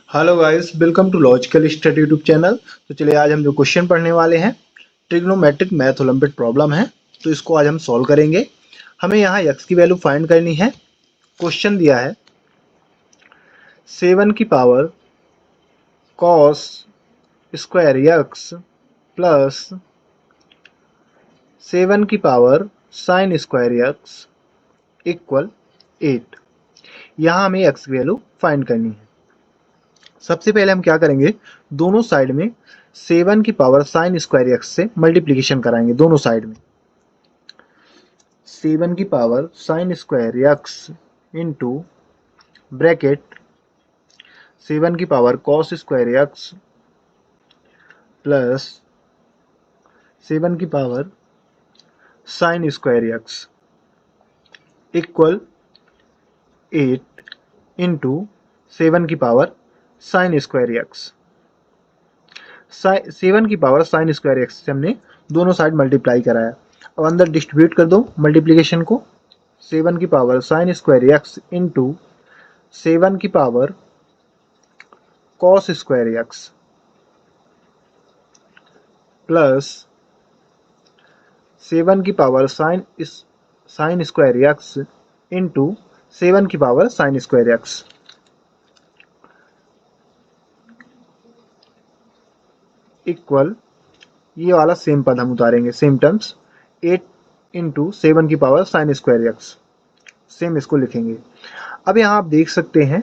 Hello guys, welcome to logical study YouTube channel. तो चलिए आज हम जो क्वेश्चन पढ़ने वाले हैं ट्रिग्नोमेट्रिक मैथ ओलंपिक प्रॉब्लम है। तो इसको आज हम सॉल्व करेंगे। हमें यहाँ x की वैल्यू फाइंड करनी है। क्वेश्चन दिया है 7 की power cos square x plus 7 की power sine square x equal 8। यहाँ हमें x की वैल्यू फाइंड करनी है। सबसे पहले हम क्या करेंगे, दोनों साइड में 7 की पावर साइन स्क्वायर एक्स से मल्टीप्लीकेशन कराएंगे। दोनों साइड में 7 की power sine square x into bracket 7 की power cos square x plus 7 की power sine square X equal 8 into 7 की पावर साइन स्क्वायर एक्स। 7 की पावर साइन स्क्वायर एक्स से हमने दोनों साइड मल्टीप्लाई कराया। अब अंदर डिस्ट्रीब्यूट कर दो मल्टीप्लिकेशन को। 7 की power sine square x into 7 की power cos square x plus 7 की power sine square x into 7 की power sine square X equal, ये वाला सेम पद हम उतारेंगे, सेम टर्म्स 8 इंटू 7 की power sine square x, same इसको लिखेंगे। अब यहाँ आप देख सकते हैं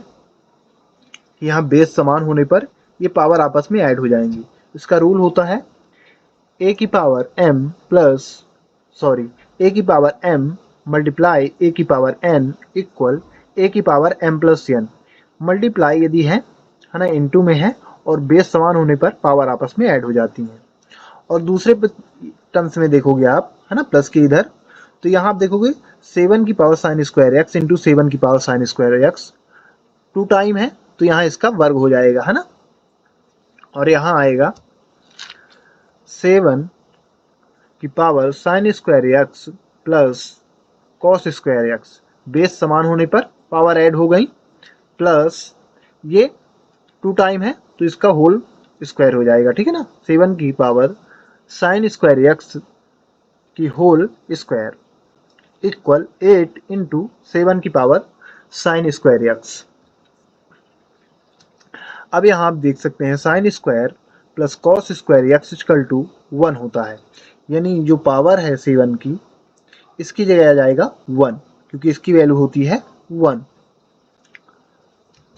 कि यहाँ बेस समान होने पर ये पावर आपस में ऐड हो जाएंगी। इसका रूल होता है ए की पावर m प्लस ए की पावर m मल्टीप्लाई ए की पावर n इक्वल ए की power m plus n। Multiply यदि है ना, इनटू में है और बेस समान होने पर पावर आपस में ऐड हो जाती हैं। और दूसरे टर्म्स में देखोगे आप, है ना, प्लस के इधर, तो यहाँ आप देखोगे 7 की power sine square x into 7 की power sine square x 2 time है, तो यहाँ इसका वर्ग हो जाएगा, है ना। और यहाँ आएगा 7 की power sine square x plus cos square x, base समान होने पर पावर ऐड हो गई, प्लस ये 2 टाइम है तो इसका होल स्क्वायर हो जाएगा, ठीक है ना। 7 की पावर साइन स्क्वायर एक्स की होल स्क्वायर इक्वल 8 इंटू 7 की पावर साइन स्क्वायर एक्स। अब यहाँ आप देख सकते हैं sine square plus cos square X equal to 1 होता है, यानी जो पावर है 7 की, इसकी जगह आ जाएगा 1, क्योंकि इसकी वैल्यू होती है 1।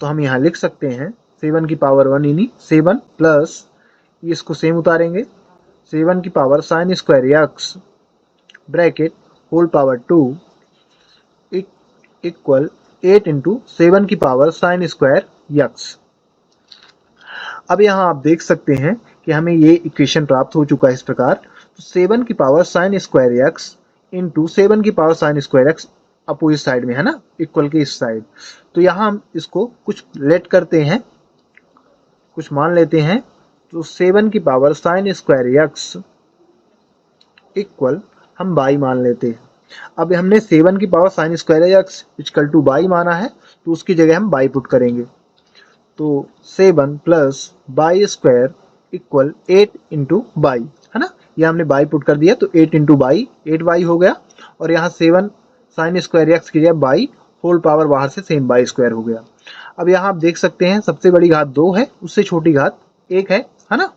तो हम यहाँ लिख सकते हैं 7 की पावर 1 यानी 7 प्लस, इसको सेम उतारेंगे, 7 की power sine square X bracket whole power 2 equal 8 into 7 की पावर साइन स्क्वायर एक्स। अब यहाँ आप देख सकते हैं कि हमें ये इक्वेशन प्राप्त हो चुका है इस प्रकार। तो 7 की power sine square x into 7 की power sine square x opposite side में, है ना, इक्वल के इस साइड। तो यहाँ हम इसको कुछ लेट करते हैं, कुछ मान लेते हैं। तो 7 की power sine square X equal हम बाई मान लेते हैं। अब हमने 7 की power sine square X equal two by माना है, तो उसकी जगह हम बाई पुट करेंगे। तो 7 plus by square equal 8 into by, है ना, ये हमने बाई पुट कर दिया, तो 8 इंटू बाई 8 बाई हो गया। और यहाँ 7 साइन स्क्वायर एक्स की जगह बाई होल पावर बाहर से सेम बाई स्क्वायर हो गया। अब यहाँ आप देख सकते हैं सबसे बड़ी घात 2 है, उससे छोटी घात 1 है ना,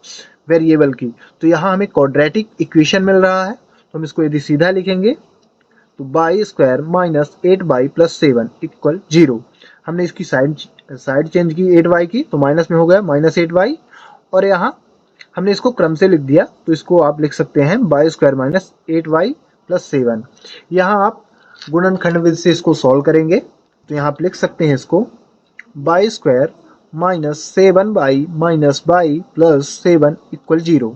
वेरिएबल की। तो यहाँ हमें क्वाड्रेटिक इक्वेशन मिल रहा है, तो हम इसको यदि सीधा लिखेंगे तो by square minus 8 by plus 7 equal 0। हमने इसकी साइड चेंज की 8 वाई की, तो माइनस में हो गया माइनस 8 वाई। और यहाँ हमने इसको क्रम से लिख दिया, तो इसको आप लिख सकते हैं Y square minus 8 Y plus 7। यहाँ आप गुणनखंड विधि से इसको सॉल्व करेंगे, तो यहाँ आप लिख सकते हैं इसको by square minus 7 by minus by plus 7 equal 0।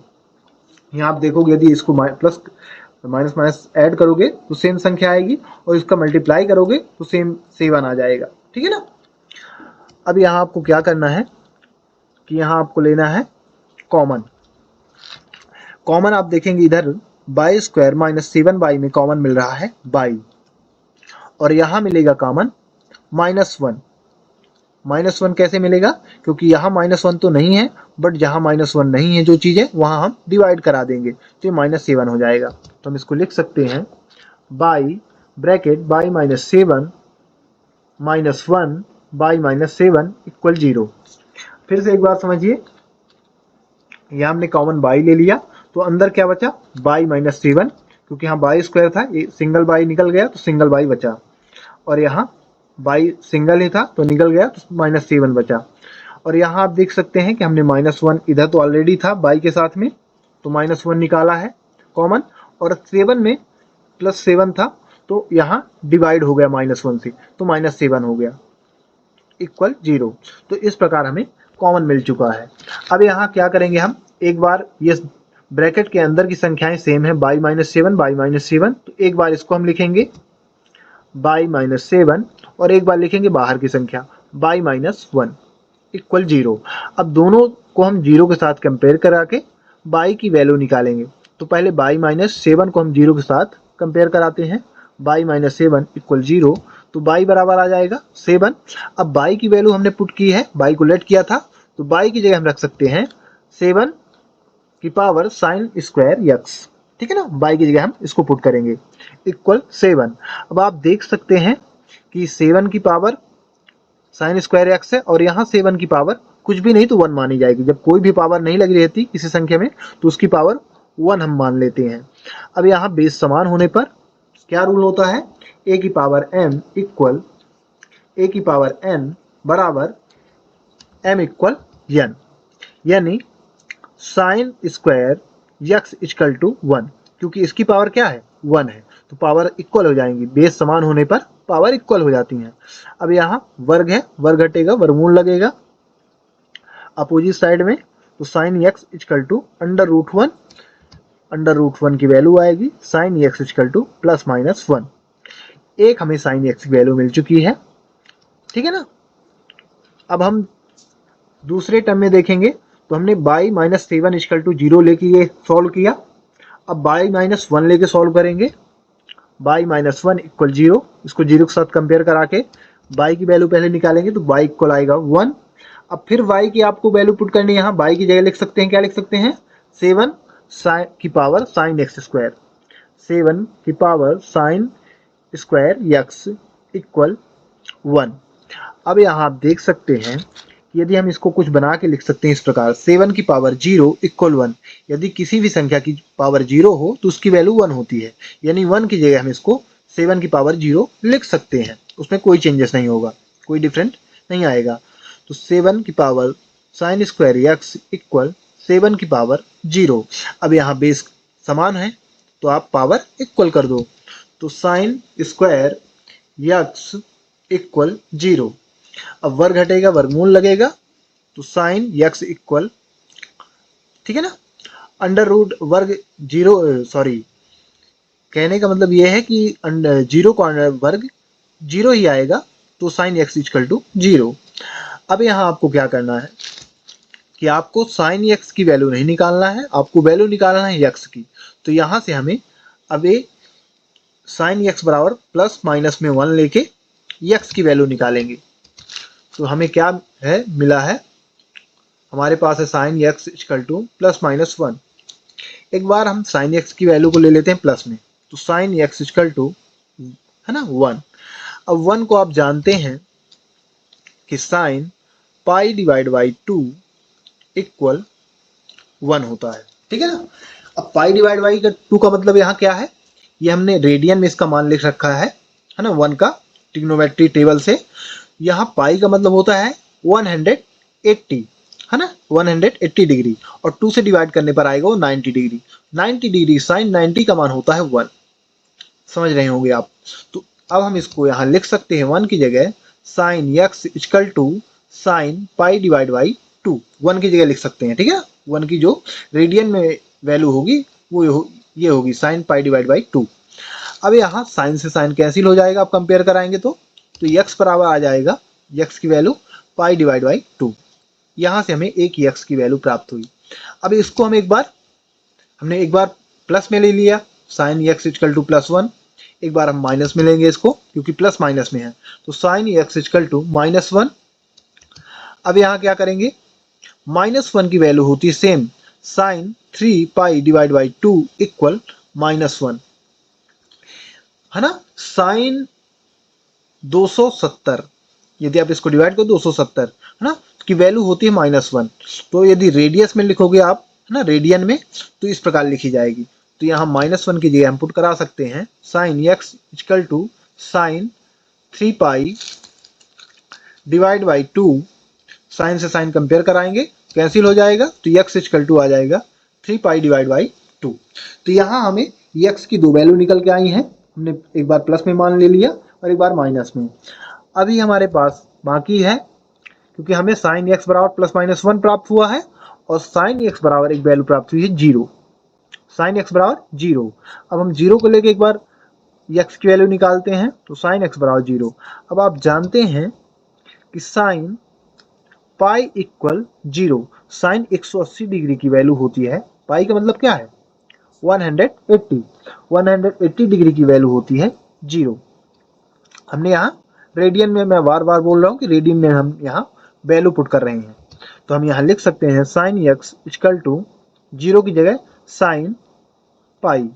यहाँ आप देखोगे यदि इसको प्लस माइनस माइनस ऐड करोगे तो सेम संख्या आएगी, और इसका मल्टीप्लाई करोगे तो सेम 7 आ जाएगा, ठीक है ना। अब यहाँ आपको क्या करना है कि यहाँ आपको लेना है कॉमन। कॉमन आप देखेंगे इधर बाई स्क्वायर माइनस 7 बाई में कॉमन मिल रहा है बाई, और यहाँ मिलेगा कॉमन -1 -1 कैसे मिलेगा, क्योंकि यहाँ -1 तो नहीं है, बट जहाँ -1 नहीं है जो चीज़ है वहाँ हम डिवाइड करा देंगे, तो ये -7 हो जाएगा। तो हम इसको लिख सकते हैं by bracket by -7 -1 by -7 equal 0। फिर से एक बार समझिए, यहाँ हमने कॉमन बाई ले लिया, तो अंदर क्या बचा, बाई -7, क्योंकि यहाँ बाई स्क्वायर था, ये सिंगल बाई निकल गया तो सिंगल बाई बचा, और यहाँ बाई सिंगल ही था तो निकल गया तो -7 बचा। और यहाँ आप देख सकते हैं कि हमने -1 इधर तो ऑलरेडी था बाई के साथ में, तो -1 निकाला है कॉमन, और 7 में +7 था तो यहाँ डिवाइड हो गया -1 से, तो -7 हो गया इक्वल 0। तो इस प्रकार हमें कॉमन मिल चुका है। अब यहाँ क्या करेंगे हम, एक बार ये ब्रैकेट के अंदर की संख्याएं सेम है, बाई -7 तो एक बार इसको हम लिखेंगे बाई -7 और एक बार लिखेंगे बाहर की संख्या बाई -1 इक्वल 0। अब दोनों को हम 0 के साथ कंपेयर करा के बाई की वैल्यू निकालेंगे। तो पहले बाई -7 को हम 0 के साथ कंपेयर कराते हैं, बाई -7 इक्वल 0, तो बाई बराबर आ जाएगा 7। अब बाई की वैल्यू हमने पुट की है, बाई को लेट किया था, तो बाई की जगह हम रख सकते हैं 7 की पावर साइन स्क्वायर यक्स, ठीक है ना, बाई की जगह हम इसको पुट करेंगे इक्वल 7। अब आप देख सकते हैं कि 7 की पावर साइन स्क्वायर एक्स है, और यहाँ 7 की पावर कुछ भी नहीं तो 1 मानी जाएगी। जब कोई भी पावर नहीं लगी रहती किसी संख्या में तो उसकी पावर 1 हम मान लेते हैं। अब यहाँ बेस समान होने पर क्या रूल होता है, a की पावर m इक्वल a की पावर n बराबर m इक्वल n, यानी sine square X equal to 1, क्योंकि इसकी पावर क्या है 1 है, तो पावर इक्वल हो जाएंगी, बेस समान होने पर पावर इक्वल हो जाती हैं। अब यहाँ वर्ग है, वर्ग घटेगा वर्गमूल लगेगा अपोजिट साइड में, तो साइन यक्स इक्वल टू √1, √1 की वैल्यू आएगी साइन यक्स इक्वल टू +-1। एक हमें साइन यक्स की वैल्यू मिल चुकी है, ठीक है ना। अब हम दूसरे टर्म में देखेंगे, तो हमने बाई -7 इक्वल टू 0 लेके ये सॉल्व किया। अब बाई -1 लेके सॉल्व करेंगे, बाई -1 इक्वल 0, इसको 0 के साथ कंपेयर करा के बाई की वैल्यू पहले निकालेंगे, तो बाई इक्वल आएगा 1। अब फिर बाई की आपको वैल्यू पुट करनी है, यहाँ बाई की जगह लिख सकते हैं, क्या लिख सकते हैं 7 की पावर साइन एक्स स्क्वायर, 7 की power sine square X equal 1। अब यहाँ आप देख सकते हैं यदि हम इसको कुछ बना के लिख सकते हैं इस प्रकार, 7 की पावर 0 इक्वल 1, यदि किसी भी संख्या की पावर 0 हो तो उसकी वैल्यू 1 होती है, यानी 1 की जगह हम इसको 7 की पावर 0 लिख सकते हैं, उसमें कोई चेंजेस नहीं होगा, कोई डिफरेंट नहीं आएगा। तो 7 की power sine square X equal 7 की पावर 0। अब यहाँ बेस समान है तो आप पावर इक्वल कर दो, तो साइन स्क्वायर यक्स इक्वल 0। अब वर्ग घटेगा वर्गमूल लगेगा, तो साइन यक्स इक्वल, ठीक है ना, वर्ग 0, सॉरी कहने का मतलब यह है कि 0 का वर्ग 0 ही आएगा, तो साइन यक्स इक्वल टू 0। अब यहाँ आपको क्या करना है कि आपको साइन यक्स की वैल्यू नहीं निकालना है, आपको वैल्यू निकालना है यक्स की। तो यहाँ से हमें अब ये साइन यक्स बराबर प्लस माइनस में 1 लेके यक्स की वैल्यू निकालेंगे, तो हमें क्या है मिला है, हमारे पास है साइन यक्स इक्वल टू +-1। एक बार हम साइन यक्स की वैल्यू को ले लेते हैं प्लस में, तो साइन यक्स इक्वल टू है ना 1। अब 1 को आप जानते हैं कि sine pi divide by 2 equal 1 होता है, ठीक है ना। अब पाई डिवाइड बाई 2 का मतलब यहाँ क्या है, ये हमने रेडियन में इसका मान लिख रखा है ना 1 का ट्रिग्नोमेट्री टेबल से। यहाँ पाई का मतलब होता है 180, है ना, 180 डिग्री, और 2 से डिवाइड करने पर आएगा वो 90 डिग्री। 90 डिग्री साइन 90 का मान होता है 1, समझ रहे होंगे आप। तो अब हम इसको यहाँ लिख सकते हैं 1 की जगह sine X equal to sine pi divide by 2, 1 की जगह लिख सकते हैं, ठीक है। 1 की जो रेडियन में वैल्यू होगी वो ये होगी साइन पाई डिवाइड बाई 2। अब यहाँ साइन से साइन कैंसिल हो जाएगा, आप कंपेयर कराएंगे तो यक्स बराबर आ जाएगा यक्स की वैल्यू पाई डिवाइड बाई 2। यहाँ से हमें एक यक्स की वैल्यू प्राप्त हुई। अब इसको हम हमने एक बार प्लस में ले लिया साइन यक्स इक्वल टू +1, एक बार हम माइनस में लेंगे इसको क्योंकि प्लस माइनस में है, तो साइन यक्स इक्वल टू -1 अब यहाँ क्या करेंगे, -1 की वैल्यू होती है same sine 3 pi divide by 2 equal -1, है ना। साइन 270, यदि आप इसको डिवाइड करो 270, है ना, की वैल्यू होती है -1। तो यदि रेडियस में लिखोगे आप, है ना, रेडियन में, तो इस प्रकार लिखी जाएगी। तो यहाँ -1 की जगह हम पुट करा सकते हैं sine x equal to sine 3 pi divide by 2, sine से साइन कंपेयर कराएंगे, कैंसिल हो जाएगा, तो x इक्वल टू आ जाएगा 3 पाई डिवाइड बाई 2। तो यहाँ हमें x की दो वैल्यू निकल के आई हैं, हमने एक बार प्लस में मान ले लिया और एक बार माइनस में। अभी हमारे पास बाकी है, क्योंकि हमें साइन x बराबर प्लस माइनस 1 प्राप्त हुआ है और साइन x बराबर एक वैल्यू प्राप्त हुई है 0, साइन x बराबर 0। अब हम 0 को लेके एक बार x की वैल्यू निकालते हैं, तो साइन x बराबर 0। अब आप जानते हैं कि sine pi equal 0, sine 180 degree की वैल्यू होती है, पाई का मतलब क्या है 180 डिग्री की वैल्यू होती है 0। हमने यहाँ रेडियन में, मैं बार बार बोल रहा हूँ कि रेडियन में हम यहाँ वैल्यू पुट कर रहे हैं, तो हम यहाँ लिख सकते हैं साइन x इक्वल टू 0 की जगह साइन पाई।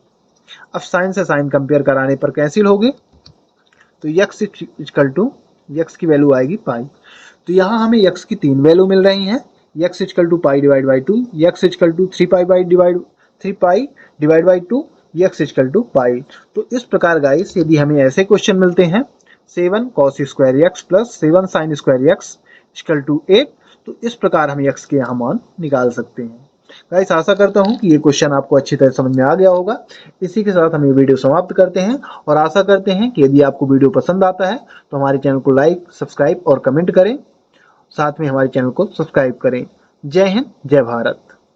अब साइन से साइन कंपेयर कराने पर कैंसिल होगी, तो x इक्वल टू x की वैल्यू आएगी पाई। तो यहाँ हमें x की 3 वैल्यू मिल रही हैं, x equal to pi divide by 2, x equal to 3 pi divide by 2, x equal to pi. तो इस प्रकार गाइस, यदि हमें ऐसे क्वेश्चन मिलते हैं 7 cos square x plus 7 sin square x equal to 8, तो इस प्रकार हम x के यहाँ मान निकाल सकते हैं। गाइस आशा करता हूँ कि ये क्वेश्चन आपको अच्छी तरह समझ में आ गया होगा। इसी के साथ हम ये वीडियो समाप्त करते हैं और आशा करते हैं कि यदि आपको वीडियो पसंद आता है तो हमारे चैनल को लाइक, सब्सक्राइब और कमेंट करें, साथ में हमारे चैनल को सब्सक्राइब करें। जय हिंद, जय भारत।